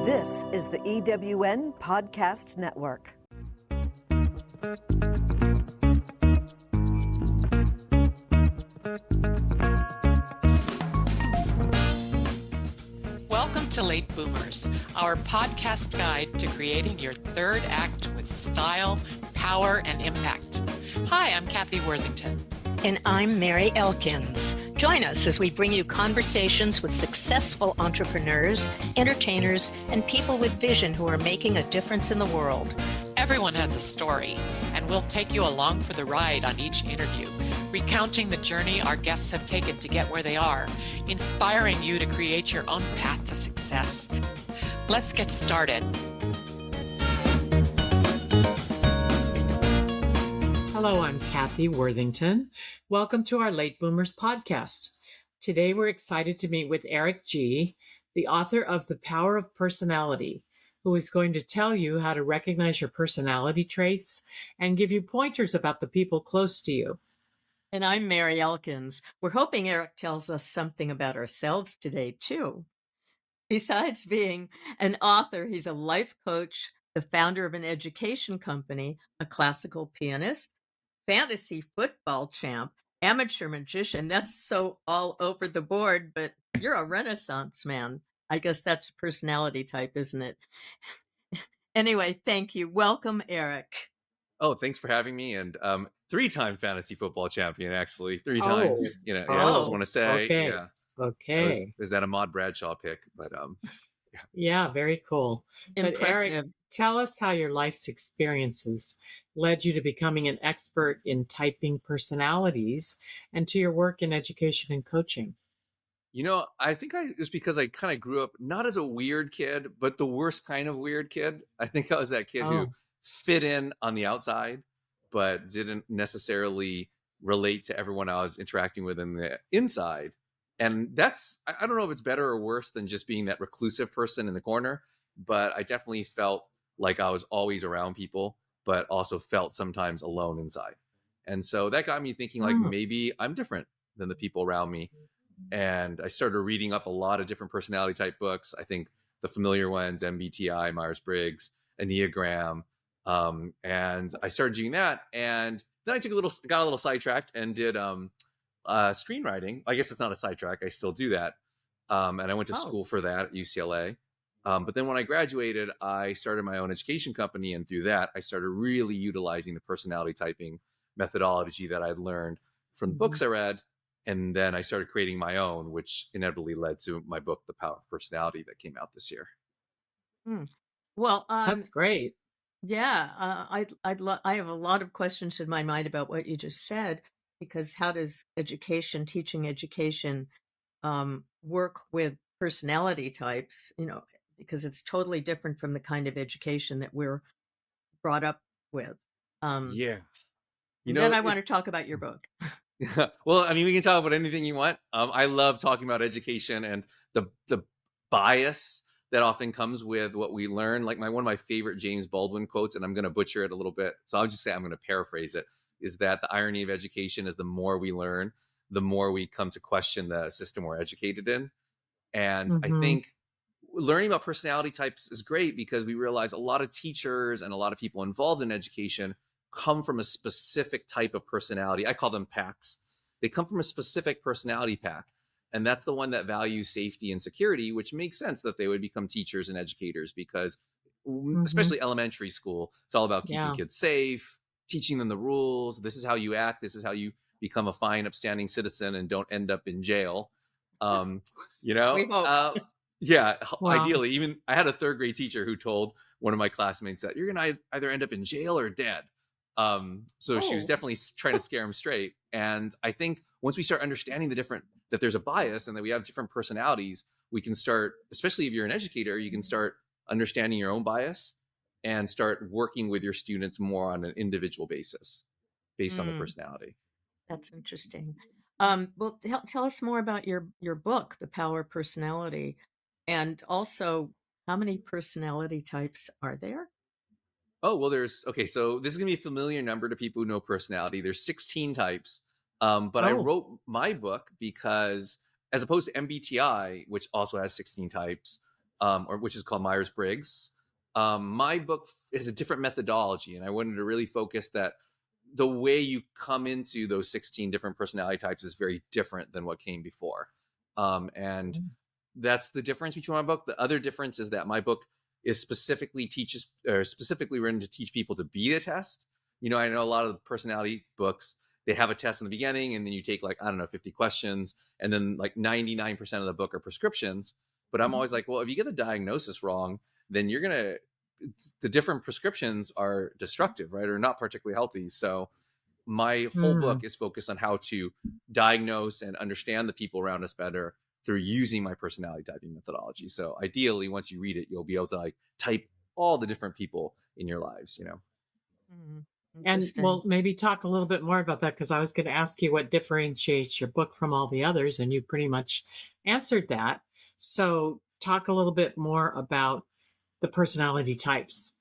This is the EWN Podcast Network. Welcome to Late Boomers, our podcast guide to creating your third act with style, power, and impact. Hi, I'm Cathy Worthington. And I'm Mary Elkins. Join us as we bring you conversations with successful entrepreneurs, entertainers, and people with vision who are making a difference in the world. Everyone has a story, and we'll take you along for the ride on each interview, recounting the journey our guests have taken to get where they are, inspiring you to create your own path to success. Let's get started. Hello, I'm Cathy Worthington. Welcome to our Late Boomers podcast. Today, we're excited to meet with Eric G., the author of The Power of Personality, who is going to tell you how to recognize your personality traits and give you pointers about the people close to you. And I'm Mary Elkins. We're hoping Eric tells us something about ourselves today, too. Besides being an author, he's a life coach, the founder of an education company, a classical pianist, fantasy football champ, amateur magician. That's so all over the board, but you're a Renaissance man. I guess that's a personality type, isn't it? Anyway, thank you. Welcome, Eric. Oh, thanks for having me. And three-time fantasy football champion, actually. Three times. I just want to say, okay. yeah. Okay. Is that a Maud Bradshaw pick? But yeah, very cool. Impressive. But Eric, tell us how your life's experiences led you to becoming an expert in typing personalities and to your work in education and coaching. I think it was because I kind of grew up not as a weird kid, but the worst kind of weird kid. I think I was that kid who fit in on the outside, but didn't necessarily relate to everyone I was interacting with in the inside. And that's, I don't know if it's better or worse than just being that reclusive person in the corner, but I definitely felt like I was always around people, but also felt sometimes alone inside. And so that got me thinking like, maybe I'm different than the people around me. And I started reading up a lot of different personality type books. I think the familiar ones, MBTI, Myers-Briggs, Enneagram. And I started doing that. And then I got a little sidetracked and did screenwriting. I guess it's not a sidetrack. I still do that. And I went to school for that at UCLA. But then when I graduated, I started my own education company. And through that, I started really utilizing the personality typing methodology that I'd learned from the books I read. And then I started creating my own, which inevitably led to my book, The Power of Personality, that came out this year. Well, that's great. Yeah, I have a lot of questions in my mind about what you just said, because how does teaching education, work with personality types? Because it's totally different from the kind of education that we're brought up with. Yeah. Then I want to talk about your book. Well, I mean, we can talk about anything you want. I love talking about education and the bias that often comes with what we learn. Like one of my favorite James Baldwin quotes, and I'm going to butcher it a little bit, so I'll just say I'm going to paraphrase it, is that the irony of education is the more we learn, the more we come to question the system we're educated in. And I think learning about personality types is great because we realize a lot of teachers and a lot of people involved in education come from a specific type of personality. I call them packs. They come from a specific personality pack. And that's the one that values safety and security, which makes sense that they would become teachers and educators because especially elementary school, it's all about keeping kids safe, teaching them the rules. This is how you act. This is how you become a fine, upstanding citizen and don't end up in jail. We hope. Yeah, Wow. Ideally. Even I had a third grade teacher who told one of my classmates that you're going to either end up in jail or dead. So she was definitely trying to scare him straight. And I think once we start understanding that there's a bias and that we have different personalities, we can start, especially if you're an educator, you can start understanding your own bias and start working with your students more on an individual basis based on the personality. That's interesting. Well, tell us more about your book, The Power of Personality, and also how many personality types are there? Oh, well, so this is going to be a familiar number to people who know personality. There's 16 types. But I wrote my book because as opposed to MBTI, which also has 16 types, or which is called Myers-Briggs. My book is a different methodology, and I wanted to really focus that the way you come into those 16 different personality types is very different than what came before. And that's the difference between my book. The other difference is that my book is specifically written to teach people to beat a test. I know a lot of the personality books, they have a test in the beginning, and then you take, like, I don't know, 50 questions, and then like 99% of the book are prescriptions. But I'm always like, well, if you get the diagnosis wrong, then the different prescriptions are destructive, right? Or not particularly healthy. So my whole book is focused on how to diagnose and understand the people around us better through using my personality typing methodology. So ideally, once you read it, you'll be able to, like, type all the different people in your lives. Mm, And interesting. well, maybe talk a little bit more about that, because I was going to ask you what differentiates your book from all the others, and you pretty much answered that. So talk a little bit more about the personality types.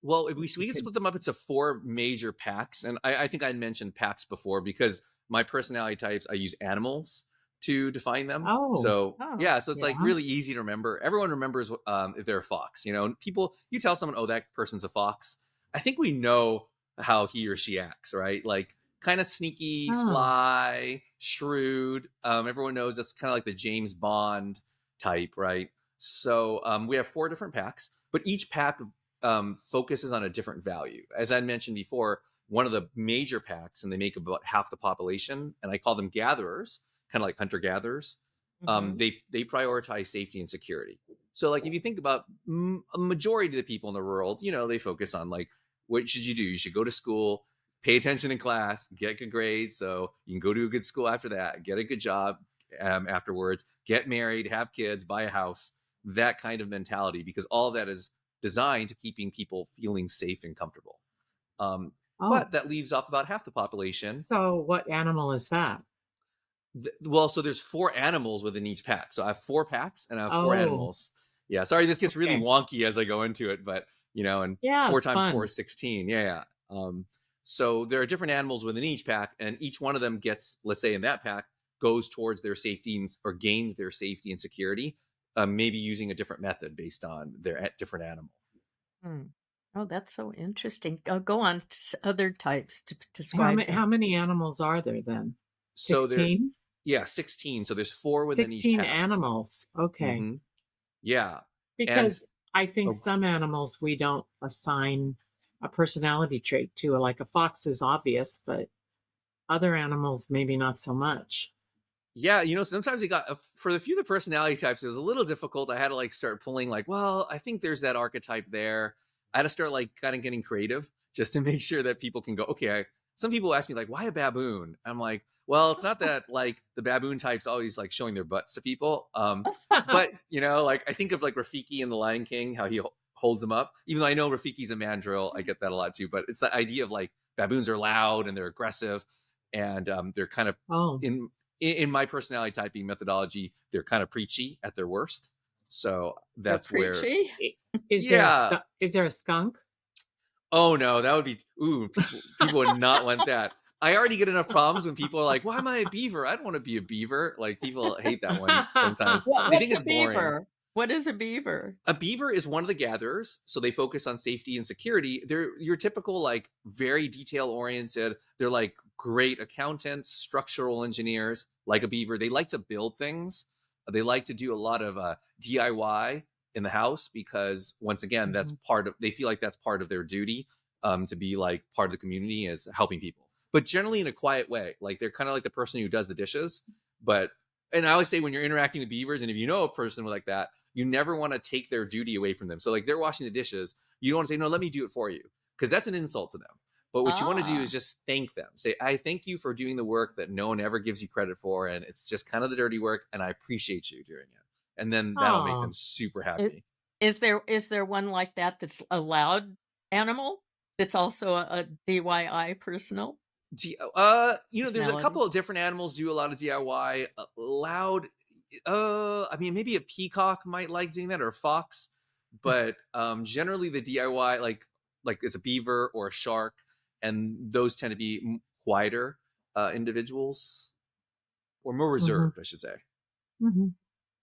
Well, if we If you can could. split them up into four major packs, and I think I mentioned packs before because my personality types, I use animals to define them. Oh, So Oh, yeah, so it's like yeah. really easy to remember. Everyone remembers if they're a fox. People, you tell someone, oh, that person's a fox. I think we know how he or she acts, right? Like, kind of sneaky, Oh, sly, shrewd. Everyone knows that's kind of like the James Bond type, right? So we have four different packs, but each pack focuses on a different value. As I mentioned before, one of the major packs, and they make about half the population, and I call them gatherers, kind of like hunter gatherers. hmm They prioritize safety and security. So, like, if you think about a majority of the people in the world, they focus on, like, what should you do? You should go to school, pay attention in class, get good grades, so you can go to a good school after that, get a good job afterwards, get married, have kids, buy a house. That kind of mentality, because all of that is designed to keeping people feeling safe and comfortable. Um, oh. but that leaves off about half the population. So what animal is that? Well, so there's four animals within each pack. So I have four packs and I have four Oh, animals. Yeah, sorry, this gets really okay. wonky as I go into it, but and Yeah, four it's times four fun. is 16. Yeah, yeah. So there are different animals within each pack, and each one of them gets, let's say in that pack, goes towards their safety or gains their safety and security, maybe using a different method based on their different animal. Hmm. Oh, that's so interesting. Go on to other types to How describe many them. how many animals are there then? So there, 16? yeah, 16. So there's four within each 16 pack. animals. Okay. hmm Yeah. And Because I think oh, some animals we don't assign a personality trait to. Like a fox is obvious, but other animals maybe not so much. yeah, sometimes it got for the few of the personality types, it was a little difficult. I had to, like, start pulling, like, well, I think there's that archetype there. I had to start, like, kind of getting creative just to make sure that people can go, okay. Some people ask me, like, why a baboon? I'm like, well, it's not that, like, the baboon type's always, like, showing their butts to people. But like, I think of, like, Rafiki in The Lion King, how he holds them up. Even though I know Rafiki's a mandrill, I get that a lot too. But it's the idea of, like, baboons are loud and they're aggressive, and they're kind of Oh, in in my personality typing methodology, they're kind of preachy at their worst. So They're that's where, preachy. i- is there a yeah. is there a skunk? Oh no, that would be, ooh, people would not want that. I already get enough problems when people are like, "Why am I a beaver? I don't want to be a beaver." Like, people hate that one sometimes. They What's think a it's boring. beaver? What is a beaver? A beaver is one of the gatherers, so they focus on safety and security. They're your typical, like, very detail oriented. They're like great accountants, structural engineers. Like a beaver, they like to build things. They like to do a lot of DIY in the house, because once again, that's Mhm. part of. They feel like that's part of their duty, to be, like, part of the community, is helping people, but generally in a quiet way. Like, they're kind of like the person who does the dishes, but. And I always say, when you're interacting with beavers, and if you know a person like that, you never want to take their duty away from them. So, like, they're washing the dishes, you don't want to say, no, let me do it for you, because that's an insult to them. But what you want to do is Ah, just thank them. Say, I thank you for doing the work that no one ever gives you credit for. And it's just kind of the dirty work. And I appreciate you doing it. And then that'll make them Oh, super I- happy. is there one like that that's a loud animal that's also a DIY There's a personality? couple of different animals do a lot of DIY. Loud. I mean, maybe a peacock might like doing that, or a fox, but generally the DIY, like it's a beaver or a shark, and those tend to be quieter individuals, or more hmm reserved, I should say. hmm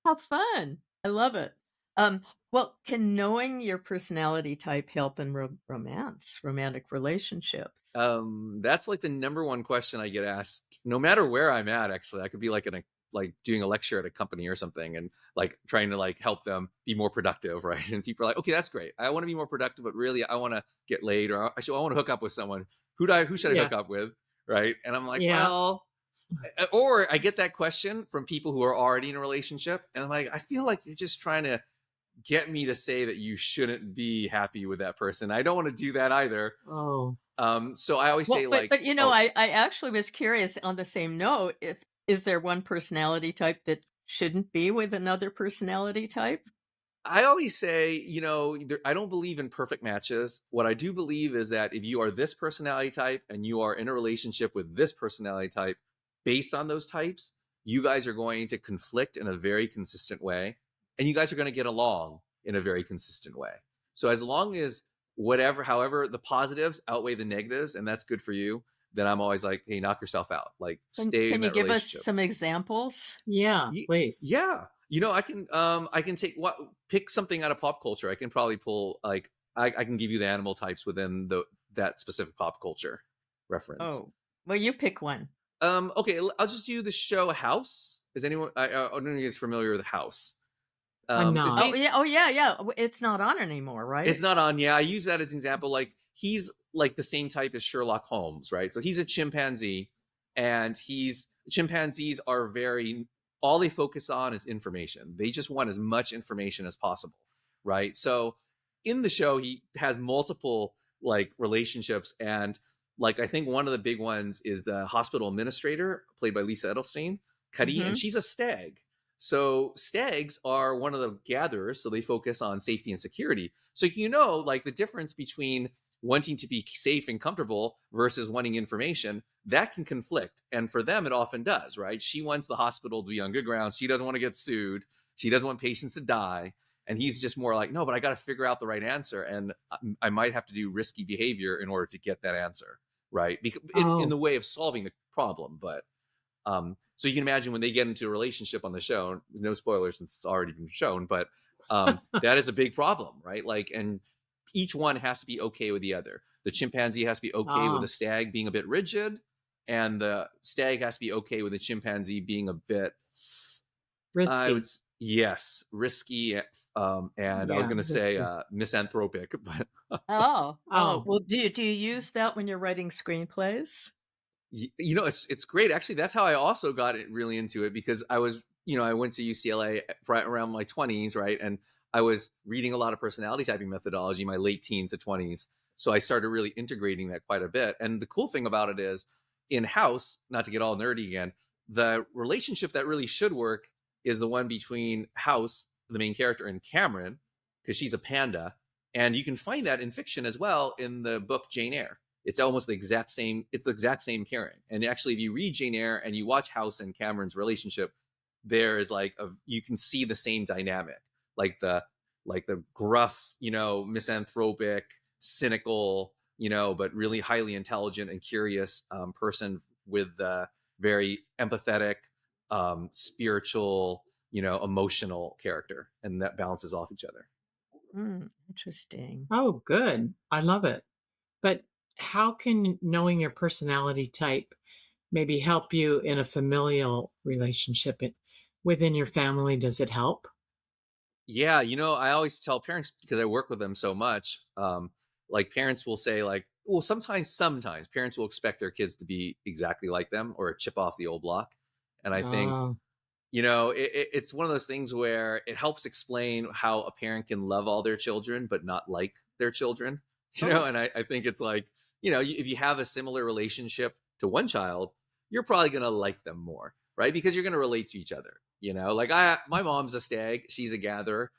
How fun! I love it. Um, well, can knowing your personality type help in romantic relationships? That's like the number one question I get asked, no matter where I'm at. Actually, I could be like like doing a lecture at a company or something, and like trying to like help them be more productive, right? And people are like, okay, that's great. I want to be more productive, but really, I want to get laid, or I want to hook up with someone. Who should I Yeah. hook up with, right? And I'm like, Yeah. well, or I get that question from people who are already in a relationship, and I'm like, I feel like you're just trying to get me to say that you shouldn't be happy with that person. I don't want to do that either. Oh. So I always say Well, like, but oh, I actually was curious on the same note, if is there one personality type that shouldn't be with another personality type? I always say, I don't believe in perfect matches. What I do believe is that if you are this personality type and you are in a relationship with this personality type, based on those types, you guys are going to conflict in a very consistent way, and you guys are going to get along in a very consistent way. So as long as however, the positives outweigh the negatives, and that's good for you, then I'm always like, hey, knock yourself out. Like, stay in Can you that give us relationship. some examples? Yeah, please. Yeah. I can pick something out of pop culture. I can probably pull like I can give you the animal types within that specific pop culture reference. Oh, well, you pick one. Okay, I'll just do the show House. Is anyone I don't know if you guys familiar with House? I'm It's not. Oh based yeah, yeah. It's not on anymore, It's right? not on. Yeah, I use that as an example. Like he's like the same type as Sherlock Holmes, right? So he's a chimpanzee, and chimpanzees are very all they focus on is information. They just want as much information as possible, right? So in the show, he has multiple like relationships, and like I think one of the big ones is the hospital administrator, played by Lisa Edelstein, Cuddy, and Mhm. she's a stag. So stags are one of the gatherers, so they focus on safety and security. So like the difference between wanting to be safe and comfortable versus wanting information, that can conflict. And for them, it often does, right? She wants the hospital to be on good ground. She doesn't want to get sued. She doesn't want patients to die. And he's just more like, no, but I got to figure out the right answer. And I might have to do risky behavior in order to get that answer, right? Because in Oh. the way of solving the problem. But so you can imagine when they get into a relationship on the show, no spoilers since it's already been shown, but that is a big problem, right? Like, and each one has to be okay with the other. The chimpanzee has to be okay with Ah. the stag being a bit rigid, and the stag has to be okay with the chimpanzee being a bit, Risky. yes, risky, and I was Yeah, going to say risky. misanthropic, but Oh. Oh. Well, do you use that when you're writing screenplays? It's great. Actually, that's how I also got it really into it, because I went to UCLA right around my 20s, right? And I was reading a lot of personality typing methodology in my late teens to 20s. So I started really integrating that quite a bit. And the cool thing about it is in House, not to get all nerdy again, the relationship that really should work is the one between House, the main character, and Cameron, because she's a panda. And you can find that in fiction as well in the book Jane Eyre. It's almost the exact same. It's the exact same pairing. And actually, if you read Jane Eyre and you watch House and Cameron's relationship, there is you can see the same dynamic, like the gruff, misanthropic, cynical, but really highly intelligent and curious person with the very empathetic, spiritual, emotional character, and that balances off each other. Interesting. Oh, good. I love it. But how can knowing your personality type maybe help you in a familial relationship within your family? Does it help? Yeah, I always tell parents, because I work with them so much. Like parents will say, like, well, sometimes parents will expect their kids to be exactly like them or a chip off the old block. And I think, Oh. it's one of those things where it helps explain how a parent can love all their children but not like their children. Oh. And I think it's like, if you have a similar relationship to one child, you're probably going to like them more, right? Because you're going to relate to each other. Like my mom's a stag, she's a gatherer.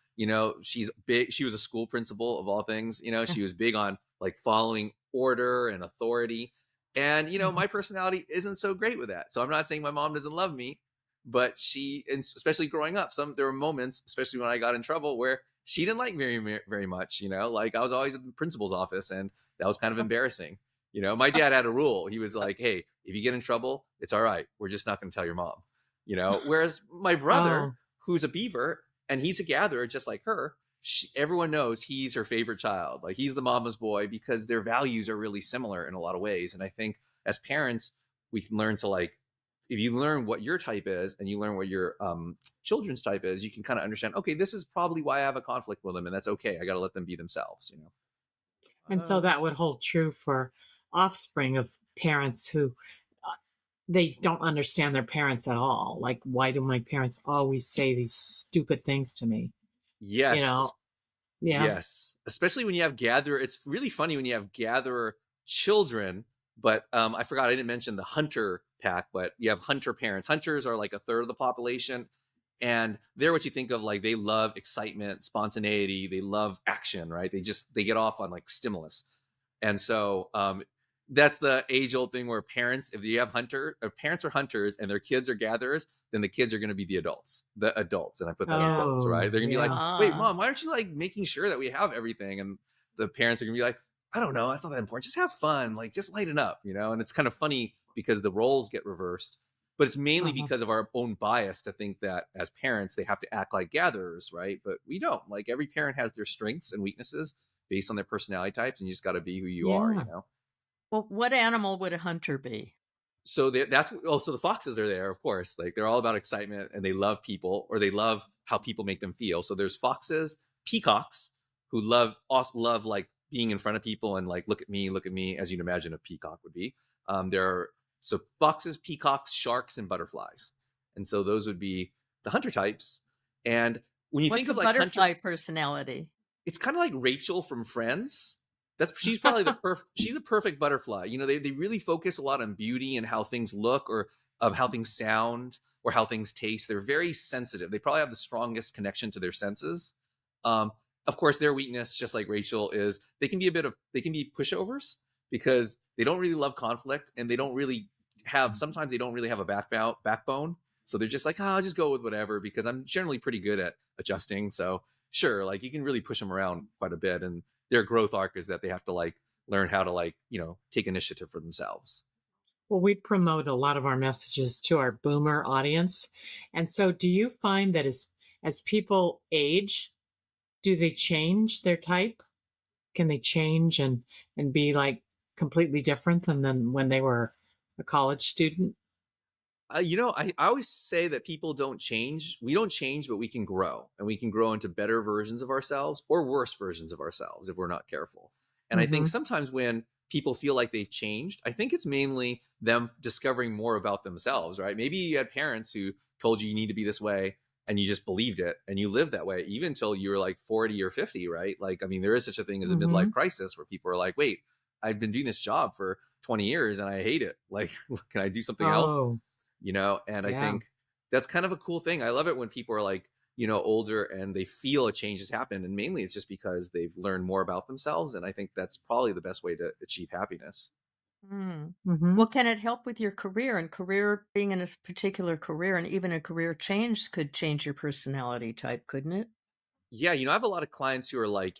She's big. She was a school principal of all things. She was big on like following order and authority. And Mhm. my personality isn't so great with that. So I'm not saying my mom doesn't love me, but and especially growing up, there were moments, especially when I got in trouble, where she didn't like me very much. Like I was always at the principal's office, and that was kind of embarrassing. My dad had a rule. He was like, "Hey, if you get in trouble, it's all right. We're just not going to tell your mom." Whereas my brother, Oh. who's a beaver, and he's a gatherer just like her. Everyone knows he's her favorite child. Like, he's the mama's boy because their values are really similar in a lot of ways. And I think as parents, we can learn to, like, if you learn what your type is and you learn what your children's type is, you can kind of understand, okay, this is probably why I have a conflict with them, and that's okay. I got to let them be themselves, you know? And so that would hold true for offspring of parents who they don't understand their parents at all. Like, why do my parents always say these stupid things to me? You Yes. know? Yeah. Yes. Especially when you have gatherer. It's really funny when you have gatherer children, but I forgot, I didn't mention the hunter pack, but you have hunter parents. Hunters are like a third of the population. And they're what you think of, like, they love excitement, spontaneity, they love action, right? They get off on like stimulus. And so that's the age old thing where parents, if you have if parents are hunters and their kids are gatherers, then the kids are going to be the adults, and I put that in quotes, right? They're going to be like, yeah. wait, mom, why aren't you like making sure that we have everything? And the parents are going to be like, I don't know, that's not that important. Just have fun, like, just lighten up, you know? And it's kind of funny because the roles get reversed, but it's mainly Uh-huh. because of our own bias to think that as parents, they have to act like gatherers, right? But we don't. Like, every parent has their strengths and weaknesses based on their personality types, and you just got to be who you are, Yeah. you know? Well, what animal would a hunter be? So that's also, the foxes are there, of course. Like, they're all about excitement and they love people, or they love how people make them feel. So there's foxes, peacocks, who also love like being in front of people and like, look at me, as you'd imagine a peacock would be. There are so foxes, peacocks, sharks, and butterflies. And so those would be the hunter types. And when you What's think a of like hunter, butterfly personality? it's kind of like Rachel from Friends. She's probably she's a perfect butterfly. You know, they really focus a lot on beauty and how things look, or of how things sound, or how things taste. They're very sensitive. They probably have the strongest connection to their senses. Um, of course, their weakness, just like Rachel, is they can be pushovers because they don't really love conflict, and they don't really have sometimes they don't really have a backbone. So they're just like, I'll just go with whatever because I'm generally pretty good at adjusting. So sure, like, you can really push them around quite a bit, and their growth arc is that they have to like learn how to, like, you know, take initiative for themselves. Well, we promote a lot of our messages to our boomer audience. And so do you find that as people age, do they change their type? Can they change and be like completely different than when they were a college student? You know, I always say that people don't change. We don't change, but we can grow, and we can grow into better versions of ourselves or worse versions of ourselves if we're not careful. And I think Mm-hmm. sometimes when people feel like they've changed, I think it's mainly them discovering more about themselves, right? Maybe you had parents who told you need to be this way, and you just believed it and you lived that way even until you were like 40 or 50, right? Like, I mean, there is such a thing as a Mm-hmm. midlife crisis where people are like, wait, I've been doing this job for 20 years and I hate it. Like, can I do something else? Oh, You know? And I yeah. think that's kind of a cool thing. I love it when people are like, you know, older and they feel a change has happened, and mainly it's just because they've learned more about themselves, and I think that's probably the best way to achieve happiness. Mm. Mm-hmm. Well, can it help with your career? And career, being in a particular career, and even a career change could change your personality type, couldn't it? Yeah, you know, I have a lot of clients who are like,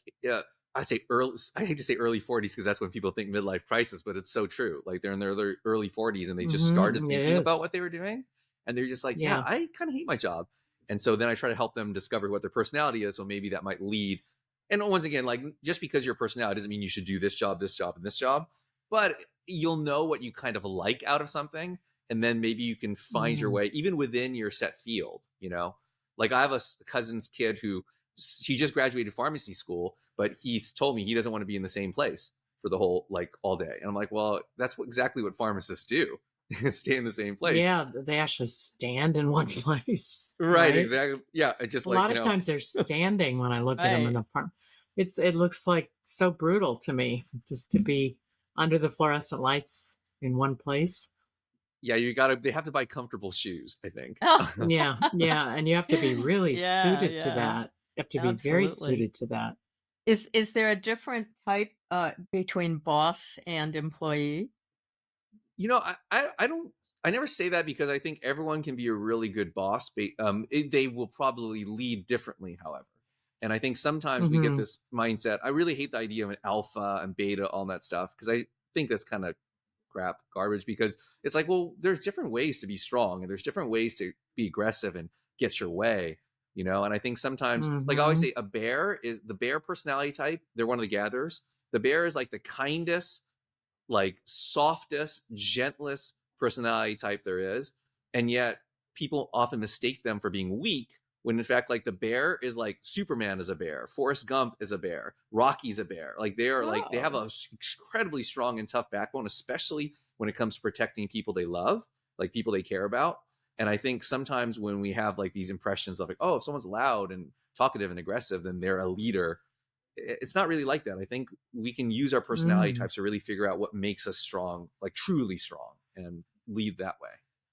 I say early, I hate to say early 40s because that's when people think midlife crisis, but it's so true. Like, they're in their early 40s and they just started Mm-hmm. It thinking about is. what they were doing. And they're just like, yeah, Yeah. I kind of hate my job. And so then I try to help them discover what their personality is. So maybe that might lead. And once again, like, just because your personality doesn't mean you should do this job, this job, and this job, but you'll know what you kind of like out of something. And then maybe you can find your Mm. way even within your set field, you know? Like, I have a cousin's kid who he just graduated pharmacy school, but he's told me he doesn't want to be in the same place for the whole, like, all day. And I'm like, well, that's exactly what pharmacists do. Stay in the same place. Yeah, they actually stand in one place, Right, right? exactly. Yeah, just A like, lot you of know, times they're standing when I look at them in Right. the farm. It looks like so brutal to me just to be under the fluorescent lights in one place. yeah, they have to buy comfortable shoes, I think. Oh, Yeah, yeah, and you have to be really yeah, suited to yeah, that. You have to be very absolutely. suited to that. Is there a different type between boss and employee? You know, I don't, I never say that because I think everyone can be a really good boss. They will probably lead differently, however. And I think sometimes we get Mhm. this mindset. I really hate the idea of an alpha and beta, all that stuff, because I think that's kind of crap, garbage, because it's like, well, there's different ways to be strong and there's different ways to be aggressive and get your way. And I think sometimes, like I always Mm-hmm. say, the bear personality type. They're one of the gatherers. The bear is like the kindest, like softest, gentlest personality type there is. And yet people often mistake them for being weak when in fact, like the bear is like Superman is a bear, Forrest Gump is a bear, Rocky's a bear. Like they have Oh. a incredibly strong and tough backbone, especially when it comes to protecting people they love, like people they care about. And I think sometimes when we have like these impressions of like, oh, if someone's loud and talkative and aggressive, then they're a leader. It's not really like that. I think we can use our personality Mm. types to really figure out what makes us strong, like truly strong, and lead that way.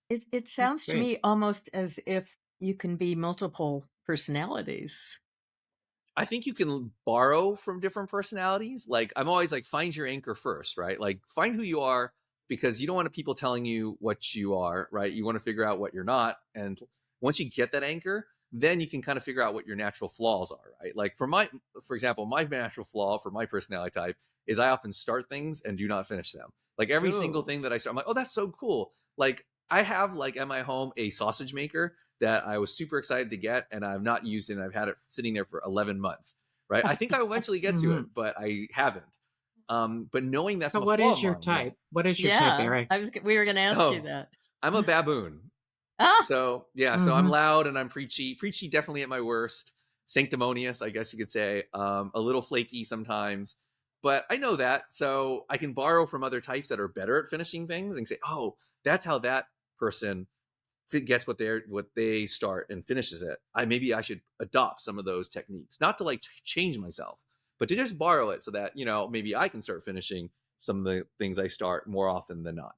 It That's sounds to great. me almost as if you can be multiple personalities. I think you can borrow from different personalities. Like I'm always like, find your anchor first, right? Like find who you are, because you don't want people telling you what you are, right? You want to figure out what you're not. And once you get that anchor, then you can kind of figure out what your natural flaws are, right? Like for example, my natural flaw for my personality type is I often start things and do not finish them. Like every single Oh. thing that I start, I'm like, oh, that's so cool. Like I have like at my home a sausage maker that I was super excited to get, and I've not used it. And I've had it sitting there for 11 months, right? I think I'll eventually get to Mm-hmm. it, but I haven't. But knowing that's So a flaw of mine, what is your type, Yeah, Eric? we were going to ask you oh, that. I'm a baboon. Ah. So yeah, so I'm Mm-hmm. loud and I'm preachy definitely at my worst, sanctimonious, I guess you could say, a little flaky sometimes. But I know that, so I can borrow from other types that are better at finishing things and say, oh, that's how that person gets what they start and finishes it. Maybe I should adopt some of those techniques, not to like change myself, but to just borrow it so that maybe I can start finishing some of the things I start more often than not.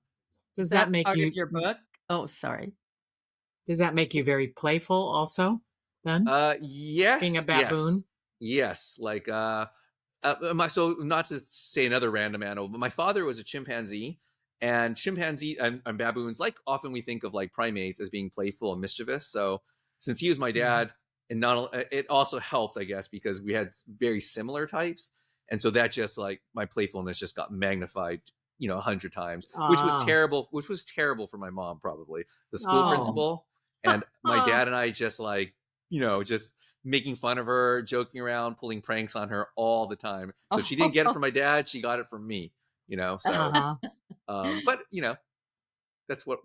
Is Does that that make part of you your book? Oh, sorry. does that make you very playful also then? Being a Yes, yes, baboon? yes. Like so not to say another random animal, but my father was a chimpanzee, and chimpanzee and baboons, like often we think of like primates as being playful and mischievous. So since he was my Mm-hmm. dad, and not it also helped, I guess, because we had very similar types, and so that just like my playfulness just got magnified, 100 times, which was Ah. terrible. Which was terrible for my mom, probably the school Oh. principal, and my dad and I just like just making fun of her, joking around, pulling pranks on her all the time. So she didn't get it Oh. from my dad; she got it from me. So, Uh-huh. but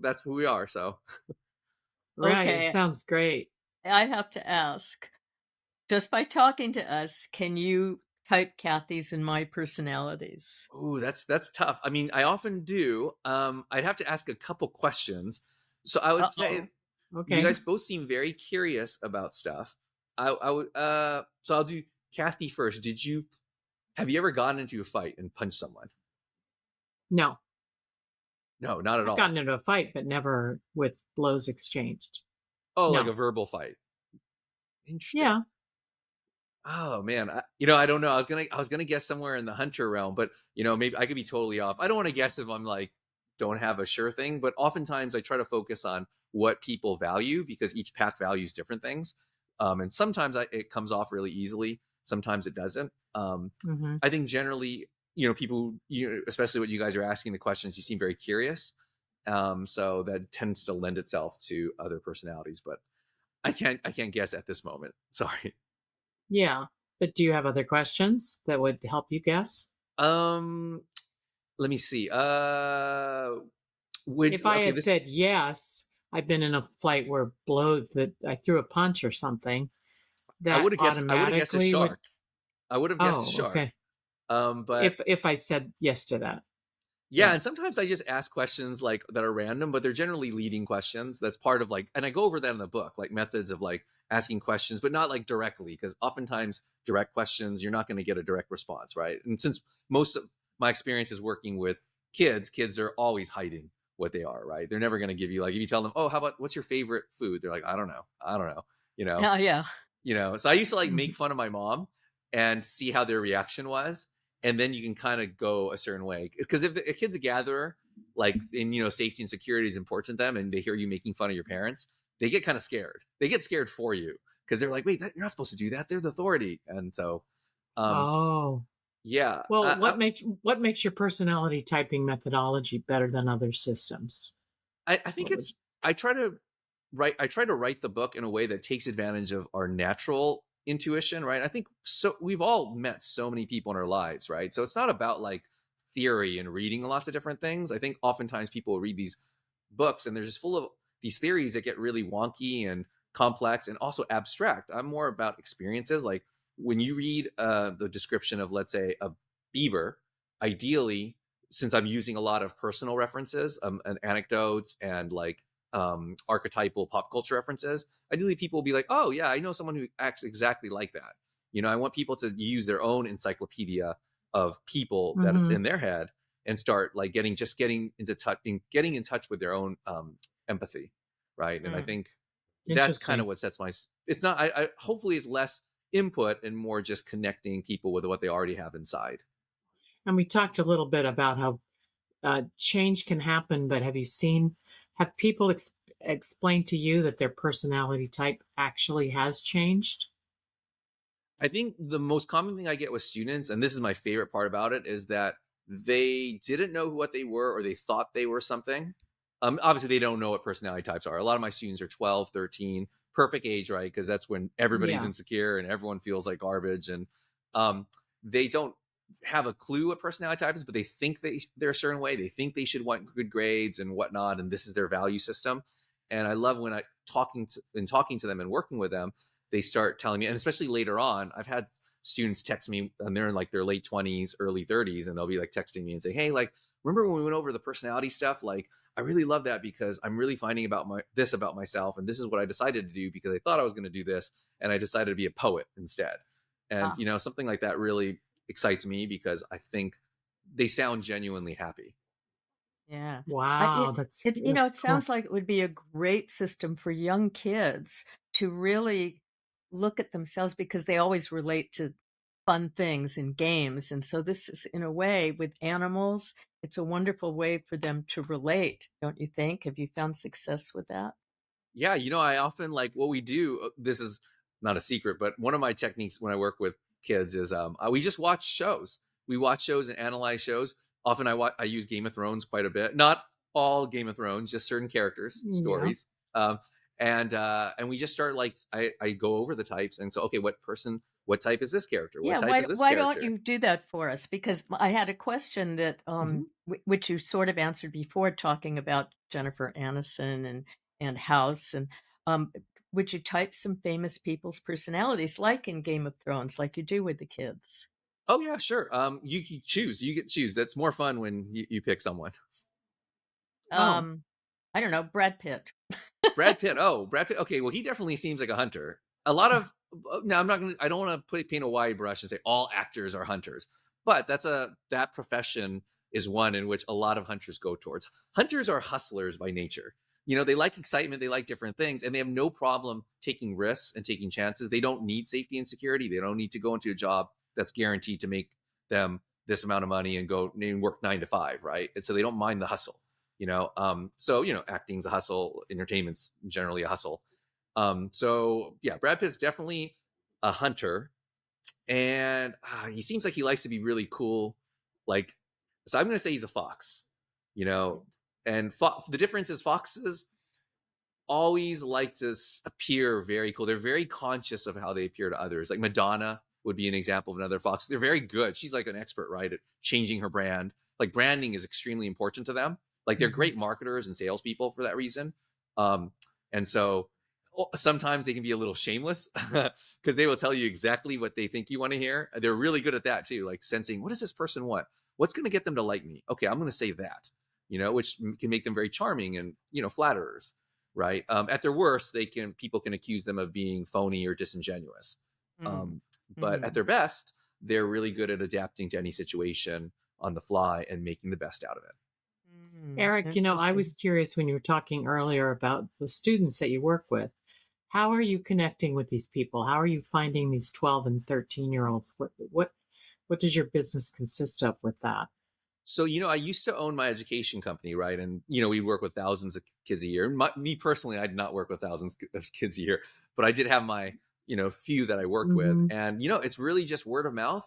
that's who we are. So, Right. It Okay, sounds great. I have to ask, just by talking to us, can you type Kathy's and my personalities? ooh, that's tough. I mean, I often do. I'd have to ask a couple questions. So I would say Uh-oh. you Okay. guys both seem very curious about stuff. I would so I'll do Cathy first. Have you ever gotten into a fight and punched someone? No. No, not at I've all. gotten into a fight, but never with blows exchanged. Oh, like a No. verbal fight. Interesting. Yeah. Oh man, I don't know. I was gonna guess somewhere in the hunter realm, but maybe I could be totally off. I don't want to guess if I'm like don't have a sure thing, but oftentimes I try to focus on what people value because each pack values different things, and sometimes it comes off really easily, sometimes it doesn't. Mm-hmm. I think generally, people, especially what you guys are asking the questions, you seem very curious, so that tends to lend itself to other personalities, but I can't guess at this moment. Sorry. Yeah. But do you have other questions that would help you guess? Um, Let me see. Would If I okay had this said yes, I've been in a fight where blows that I threw a punch or something, I that would have guessed. I would have guessed a automatically would. shark. I would have guessed a Oh, shark. okay. But If I said yes to that. yeah, Yeah. and sometimes I just ask questions like that are random, but they're generally leading questions. That's part of like, and I go over that in the book, like methods of like asking questions, but not like directly, because oftentimes direct questions, you're not going to get a direct response, right? And since most of my experience is working with kids are always hiding what they are, right? They're never going to give you like if you tell them, oh, how about what's your favorite food? They're like, I don't know, you know. Oh, yeah. So I used to like make Mhm. fun of my mom and see how their reaction was, and then you can kind of go a certain way, because if a kid's a gatherer, like in safety and security is important to them, and they hear you making fun of your parents, they get kind of scared. They get scared for you because they're like, wait, you're not supposed to do that, they're the authority. And so um Oh. yeah, Well, what makes your personality typing methodology better than other systems? I think What would it's I try to I try to write the book in a way that takes advantage of our natural intuition, right? I think so we've all met so many people in our lives, right? So it's not about like theory and reading lots of different things. I think oftentimes people read these books and they're just full of these theories that get really wonky and complex and also abstract. I'm more about experiences. Like when you read the description of, let's say, a beaver, ideally, since I'm using a lot of personal references and anecdotes and like archetypal pop culture references, ideally people will be like, oh yeah, I know someone who acts exactly like that. I want people to use their own encyclopedia of people that it's Mm-hmm. in their head and start like getting in touch with their own empathy, right? And I think that's kind of Interesting. what sets my. It's not. I hopefully it's less input and more just connecting people with what they already have inside. And we talked a little bit about how change can happen, but have people explained to you that their personality type actually has changed? I think the most common thing I get with students, and this is my favorite part about it, is that they didn't know what they were or they thought they were something. Obviously, they don't know what personality types are. A lot of my students are 12, 13, perfect age, right? Because that's when everybody's Yeah. insecure and everyone feels like garbage. And um, they don't have a clue what personality type is, but they think they're a certain way. They think they should want good grades and whatnot, and this is their value system. And I love when talking to them and working with them, they start telling me, and especially later on, I've had students text me and they're in like their late 20s, early 30s, and they'll be like texting me and say, hey, like, remember when we went over the personality stuff? Like, I really love that because I'm really finding this about myself. And this is what I decided to do because I thought I was going to do this. And I decided to be a poet instead. And, Ah, something like that really excites me because I think they sound genuinely happy. yeah. I, Wow, it that's it you know that's it cool. sounds like it would be a great system for young kids to really look at themselves because they always relate to fun things and games, and so this is in a way with animals. It's a wonderful way for them to relate, don't you think? Have you found success with that? Yeah, I often like what we do. This is not a secret, but one of my techniques when I work with kids is we just watch shows. We watch shows and analyze shows. Often I use Game of Thrones quite a bit. Not all Game of Thrones, just certain characters, Yeah. stories. And we just start like I go over the types and so okay, what type is this character? What Yeah, type is this why don't character? you do that for us? Because I had a question that Mhm. which you sort of answered before, talking about Jennifer Aniston and House, and um would you type some famous people's personalities like in Game of Thrones, like you do with the kids? Oh yeah, sure. You choose. You get to choose. That's more fun when you pick someone. Oh. Um I don't know, Brad Pitt. Brad Pitt. Oh, Brad Pitt. Okay, well, he definitely seems like a hunter. A lot of now, I'm not gonna. I don't want to paint a wide brush and say all actors are hunters, but that profession is one in which a lot of hunters go towards. Hunters are hustlers by nature. They like excitement, they like different things, and they have no problem taking risks and taking chances. They don't need safety and security. They don't need to go into a job that's guaranteed to make them this amount of money and go and work 9 to 5, right? And so they don't mind the hustle. So acting's a hustle, entertainment's generally a hustle. So yeah, Brad Pitt's definitely a hunter, and he seems like he likes to be really cool. Like, so I'm gonna say he's a fox. You know, and the difference is foxes always like to appear very cool. They're very conscious of how they appear to others. Like Madonna would be an example of another fox. They're very good. She's like an expert, right, at changing her brand. Like branding is extremely important to them. Like they're Hmm. great marketers and salespeople for that reason. Um, and so sometimes they can be a little shameless because they will tell you exactly what they think you want to hear. They're really good at that too, like sensing what does this person want? What's going to get them to like me? Okay, I'm going to say that, which can make them very charming and flatterers, right? At their worst, people can accuse them of being phony or disingenuous. Mm. Um, but at Mhm. their best, they're really good at adapting to any situation on the fly and making the best out of it. Mm, Eric, I was interesting. curious when you were talking earlier about the students that you work with. How are you connecting with these people? How are you finding these 12 and 13-year-olds? What does your business consist of with that? So, I used to own my education company, right? And, we work with thousands of kids a year. Me personally, I did not work with thousands of kids a year, but I did have my, few that I worked with. Hmm. And, it's really just word of mouth.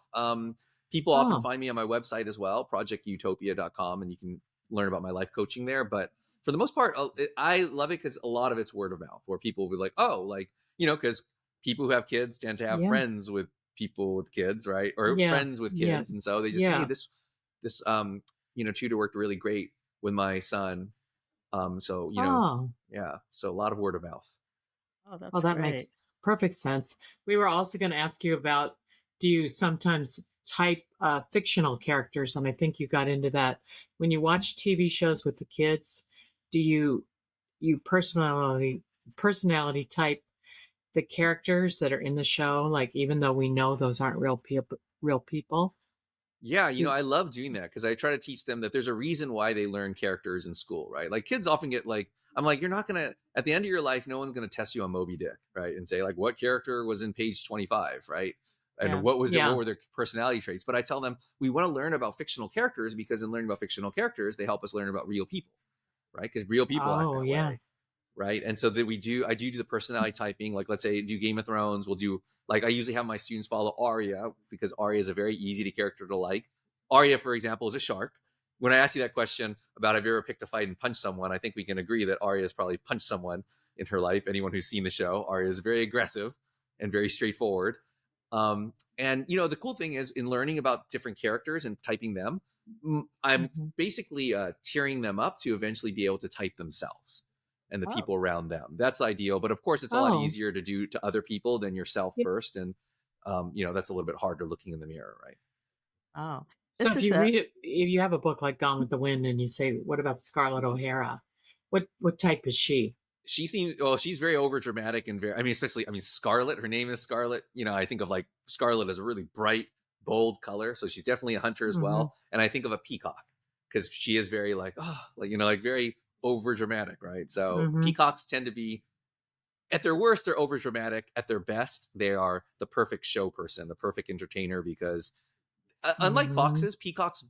People often Oh. find me on my website as well, projectutopia.com, and you can learn about my life coaching there. But for the most part, I love it because a lot of it's word of mouth, where people will be like, oh, like, because people who have kids tend to have Yeah. friends with people with kids, right? Or Yeah. friends with Yeah. kids. And so they just say, hey, Yeah. this tutor worked really great with my son. So, Oh, yeah. So a lot of word of mouth. Oh, well, that's that makes great. perfect sense. We were also going to ask you about, do you sometimes type fictional characters? And I think you got into that. When you watch TV shows with the kids, do you personality type the characters that are in the show? Like, even though we know those aren't real people. Yeah, Do, I love doing that because I try to teach them that there's a reason why they learn characters in school, right? Like kids often get like, I'm like, you're not gonna at the end of your life, no one's gonna test you on Moby Dick, right? And say like, what character was in page 25, right? And Yeah. what yeah. were their personality traits? But I tell them we want to learn about fictional characters because in learning about fictional characters, they help us learn about real people, right? Because real people act Oh, that yeah. way, right? And so that I do the personality typing. Like let's say do Game of Thrones, we'll do like I usually have my students follow Arya because Arya is a very easy to character to like. Arya, for example, is a shark. When I ask you that question about have you ever picked a fight and punched someone, I think we can agree that Arya has probably punched someone in her life. Anyone who's seen the show, Arya is very aggressive and very straightforward. And the cool thing is in learning about different characters and typing them, I'm Mhm. basically tearing them up to eventually be able to type themselves and the Oh, people around them. That's the ideal. But of course, it's a lot Oh, easier to do to other people than yourself yeah. first. And, that's a little bit harder looking in the mirror, right? oh. So This if is you a read it, if you have a book like Gone with the Wind and you say, what about Scarlett O'Hara? What type is she? She seems, well, she's very over dramatic and very, I mean, especially, Scarlet, her name is Scarlet. I think of like Scarlet as a really bright, bold color. So she's definitely a hunter as Hmm. well. And I think of a peacock because she is very like, oh, like, like very over dramatic, right? So Hmm. peacocks tend to be, at their worst, they're over dramatic. At their best, they are the perfect show person, the perfect entertainer because unlike Hmm. foxes, peacocks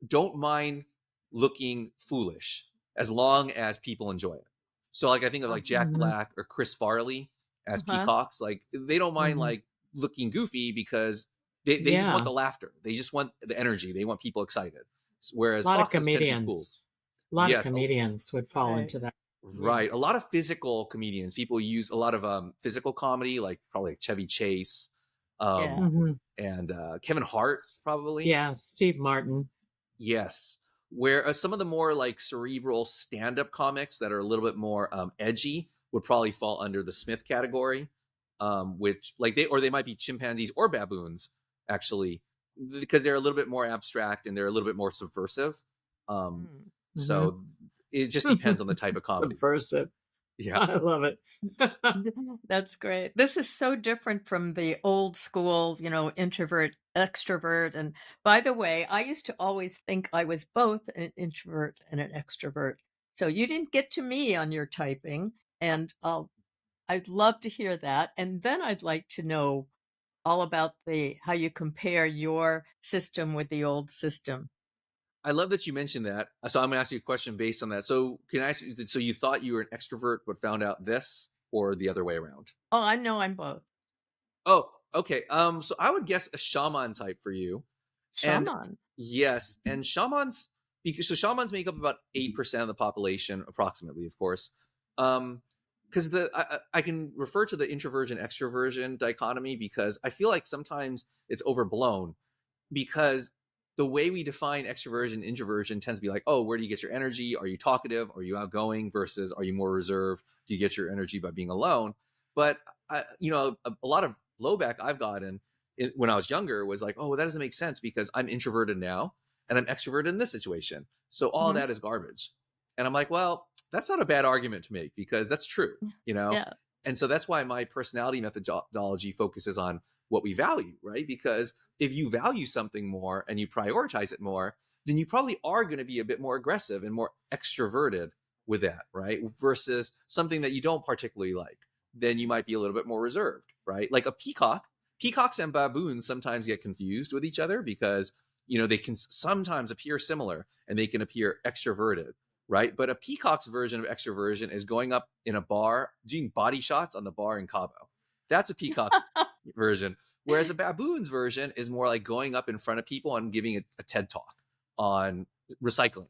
don't mind looking foolish as long as people enjoy it. So like I think of like Jack Hmm. Black or Chris Farley as uh-huh. peacocks, like they don't mind Hmm. like looking goofy because they just want Yeah. the laughter. They just want the energy. They want people excited. A Whereas lot of foxes tend to be cool. comedians. A lot of Yes, comedians would fall Right. into that. Yeah. right. A lot of physical comedians. People use a lot of physical comedy, like probably like Chevy Chase, Yeah. um, Hmm. and Kevin Hart, probably. Yeah. Steve Martin. Yes. Where some of the more like cerebral stand-up comics that are a little bit more edgy would probably fall under the Smith category, which like they might be chimpanzees or baboons actually, because they're a little bit more abstract and they're a little bit more subversive. Um, Mm. Hmm. so it just depends on the type of comedy. Subversive. Yeah. I love it. That's great. This is so different from the old school, introvert, extrovert. And by the way, I used to always think I was both an introvert and an extrovert. So you didn't get to me on your typing, and I'd love to hear that. And then I'd like to know all about the how you compare your system with the old system. I love that you mentioned that. So I'm gonna ask you a question based on that. So can I ask you, so you thought you were an extrovert but found out this, or the other way around? Oh, I know I'm both. Oh, okay. So I would guess a shaman type for you. And Shaman. yes, and shamans, because so shamans make up about 8% of the population, approximately, of course. Because I can refer to the introversion extroversion dichotomy because I feel like sometimes it's overblown because the way we define extroversion introversion tends to be like, oh, where do you get your energy? Are you talkative? Are you outgoing? Versus are you more reserved? Do you get your energy by being alone? But a lot of blowback I've gotten when I was younger was like, oh, well, that doesn't make sense because I'm introverted now and I'm extroverted in this situation, so all Mhm. that is garbage. And I'm like, well, that's not a bad argument to make because that's true, you know. Yeah. And so that's why my personality methodology focuses on what we value, right? Because if you value something more and you prioritize it more, then you probably are going to be a bit more aggressive and more extroverted with that, right? Versus something that you don't particularly like, then you might be a little bit more reserved, right? Like a peacock, peacocks and baboons sometimes get confused with each other because, they can sometimes appear similar and they can appear extroverted, right? But a peacock's version of extroversion is going up in a bar, doing body shots on the bar in Cabo. That's a peacock's version. Whereas a baboon's version is more like going up in front of people and giving a TED talk on recycling,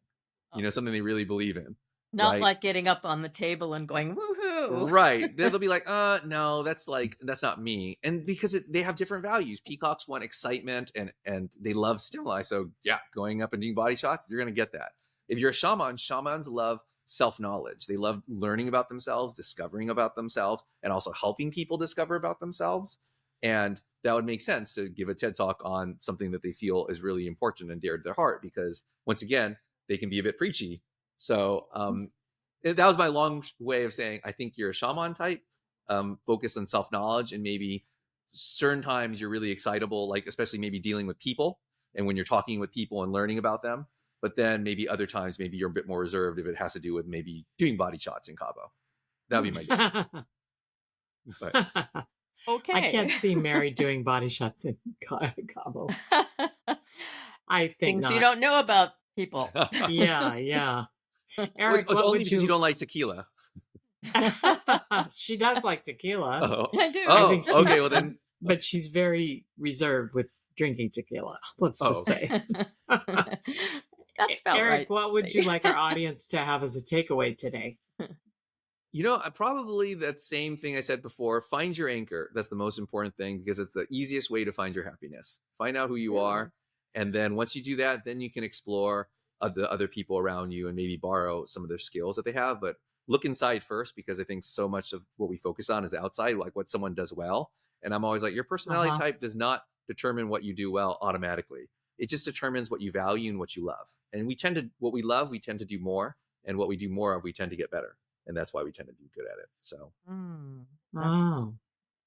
Oh, something they really believe in. Not right? like getting up on the table and going, woohoo. Right. They'll be like, no, that's not me. And because they have different values. Peacocks want excitement and they love stimuli. So yeah, going up and doing body shots, you're going to get that. If you're a shaman, shamans love self-knowledge. They love learning about themselves, discovering about themselves, and also helping people discover about themselves. And that would make sense to give a TED Talk on something that they feel is really important and dear to their heart, because once again, they can be a bit preachy. So that was my long way of saying, I think you're a shaman type, focused on self-knowledge, and maybe certain times you're really excitable, like especially maybe dealing with people and when you're talking with people and learning about them. But then maybe other times, maybe you're a bit more reserved if it has to do with maybe doing body shots in Cabo. That would be my guess. But Okay. I can't see Mary doing body shots in Cabo. I think Things not. you don't know about people. Yeah. Eric, it's only because you don't like tequila. She does like tequila. Oh, I do. Oh, I think okay. Well then, but she's very reserved with drinking tequila. Let's just say. That's about Eric, right. what would you like our audience to have as a takeaway today? Probably that same thing I said before. Find your anchor. That's the most important thing, because it's the easiest way to find your happiness. Find out who you are. And then once you do that, then you can explore the other people around you and maybe borrow some of their skills that they have. But look inside first, because I think so much of what we focus on is outside, like what someone does well. And I'm always like, your personality type does not determine what you do well automatically. It just determines what you value and what you love. And what we love, we tend to do more. And what we do more of, we tend to get better. And that's why we tend to be good at it. So,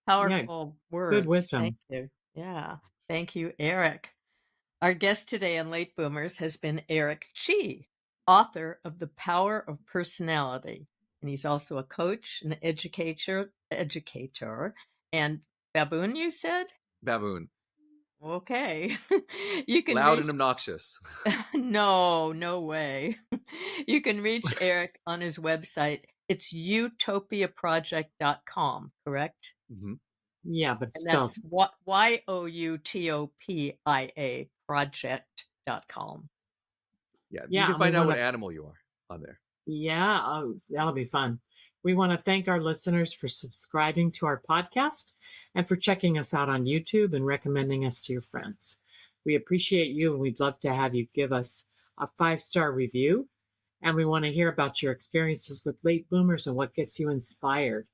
Powerful words. Good wisdom. Thank you. Yeah. Thank you, Eric. Our guest today on Late Boomers has been Eric Chi, author of The Power of Personality. And he's also a coach, an educator, and baboon, you said? baboon. Okay. You can Loud reach... and obnoxious. No way. You can reach Eric on his website. It's utopiaproject.com, correct? Mm-hmm. Yeah, but And spelled. that's YOUTOPIA project.com. Yeah, you can find out what animal you are on there. Yeah, that'll be fun. We want to thank our listeners for subscribing to our podcast and for checking us out on YouTube and recommending us to your friends. We appreciate you, and we'd love to have you give us a 5-star review. And we want to hear about your experiences with late boomers and what gets you inspired.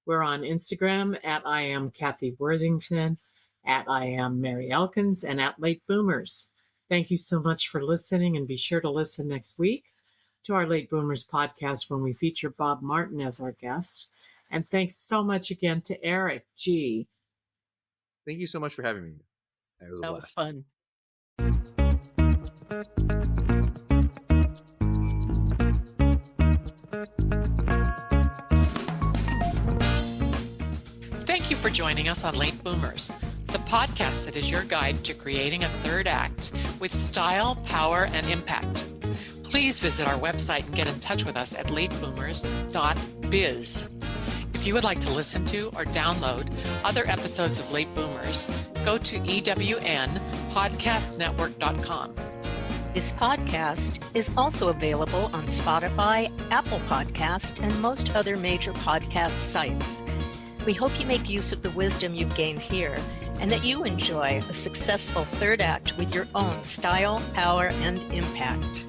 We're on Instagram at I am Cathy Worthington, at I am Mary Elkins, and at Late Boomers. Thank you so much for listening, and be sure to listen next week to our Late Boomers podcast when we feature Bob Martin as our guest. And thanks so much again to Eric G. Thank you so much for having me. That was fun. Thank you for joining us on Late Boomers, the podcast that is your guide to creating a third act with style, power, and impact. Please visit our website and get in touch with us at lateboomers.biz. If you would like to listen to or download other episodes of Late Boomers, go to ewnpodcastnetwork.com. This podcast is also available on Spotify, Apple Podcast, and most other major podcast sites. We hope you make use of the wisdom you've gained here and that you enjoy a successful third act with your own style, power, and impact.